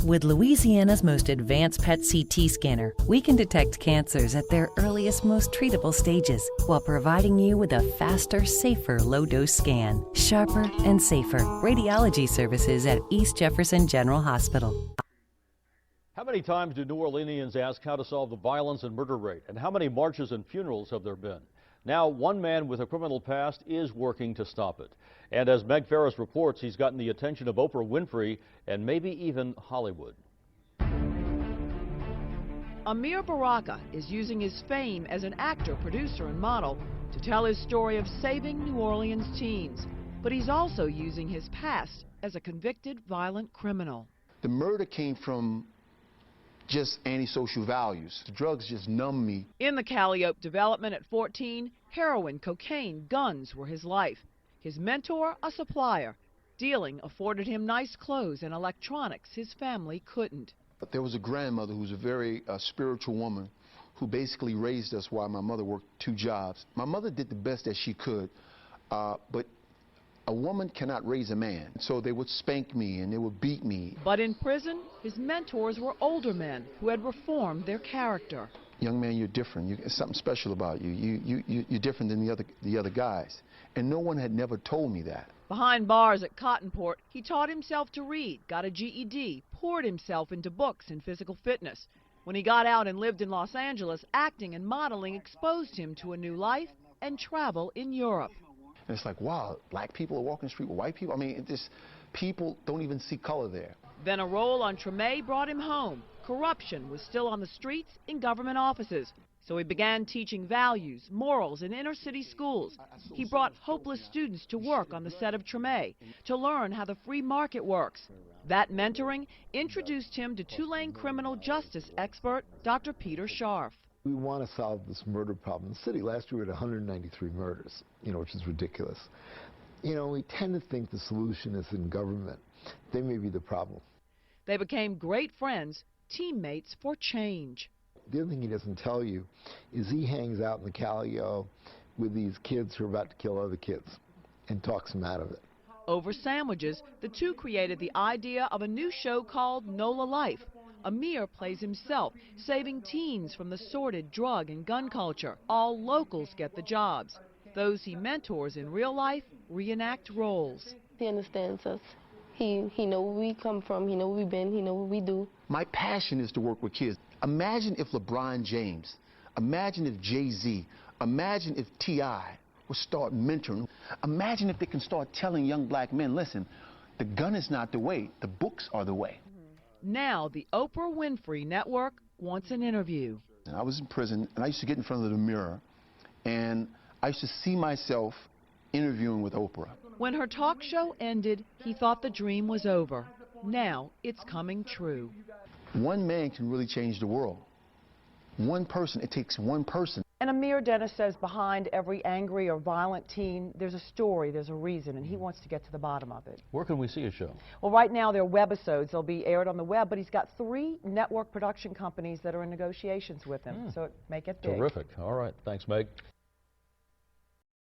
With Louisiana's most advanced PET CT scanner, we can detect cancers at their earliest, most treatable stages while providing you with a faster, safer, low-dose scan. Sharper and safer. Radiology services at East Jefferson General Hospital. How many times do New Orleanians ask how to solve the violence and murder rate? And how many marches and funerals have there been? Now, one man with a criminal past is working to stop it. And as Meg Ferris reports, he's gotten the attention of Oprah Winfrey and maybe even Hollywood. Ameer Baraka is using his fame as an actor, producer, and model to tell his story of saving New Orleans teens. But he's also using his past as a convicted violent criminal. The murder came from just antisocial values. The drugs just numb me. In the Calliope development at 14, heroin, cocaine, guns were his life. His mentor, a supplier. Dealing afforded him nice clothes and electronics his family couldn't. But there was a grandmother who was a very spiritual woman who basically raised us while my mother worked 2 jobs. My mother did the best that she could, but a woman cannot raise a man. So they would spank me and they would beat me. But in prison, his mentors were older men who had reformed their character. Young man, you're different. There's something special about you. You're different than the other guys. And no one had never told me that. Behind bars at Cottonport, he taught himself to read, got a GED, poured himself into books and physical fitness. When he got out and lived in Los Angeles, acting and modeling exposed him to a new life and travel in Europe. And it's like, wow, black people are walking the street with white people. I mean, people don't even see color there. Then a role on Treme brought him home. Corruption was still on the streets in government offices. So he began teaching values, morals in inner city schools. He brought hopeless students to work on the set of Treme to learn how the free market works. That mentoring introduced him to Tulane criminal justice expert Dr. Peter Scharf. We want to solve this murder problem in the city. Last year we had 193 murders, which is ridiculous. We tend to think the solution is in government. They may be the problem. They became great friends, teammates for change. The other thing he doesn't tell you is he hangs out in the Calliope with these kids who are about to kill other kids and talks them out of it. Over sandwiches, the two created the idea of a new show called N.O.L.A Life. Ameer plays himself, saving teens from the sordid drug and gun culture. All locals get the jobs. Those he mentors in real life reenact roles. He understands us. He knows where we come from. He knows where we've been. He knows what we do. My passion is to work with kids. Imagine if LeBron James, imagine if Jay-Z, imagine if T.I. would start mentoring. Imagine if they can start telling young black men, listen, the gun is not the way, the books are the way. Now the Oprah Winfrey Network wants an interview. And I was in prison, and I used to get in front of the mirror, and I used to see myself interviewing with Oprah. When her talk show ended, he thought the dream was over. Now it's coming true. One man can really change the world. One person, it takes one person. And Ameer Dennis says behind every angry or violent teen, there's a story, there's a reason, and he wants to get to the bottom of it. Where can we see a show? Well, right now there are webisodes. They'll be aired on the web, but he's got 3 network production companies that are in negotiations with him, so it may get big. Terrific. All right. Thanks, Meg.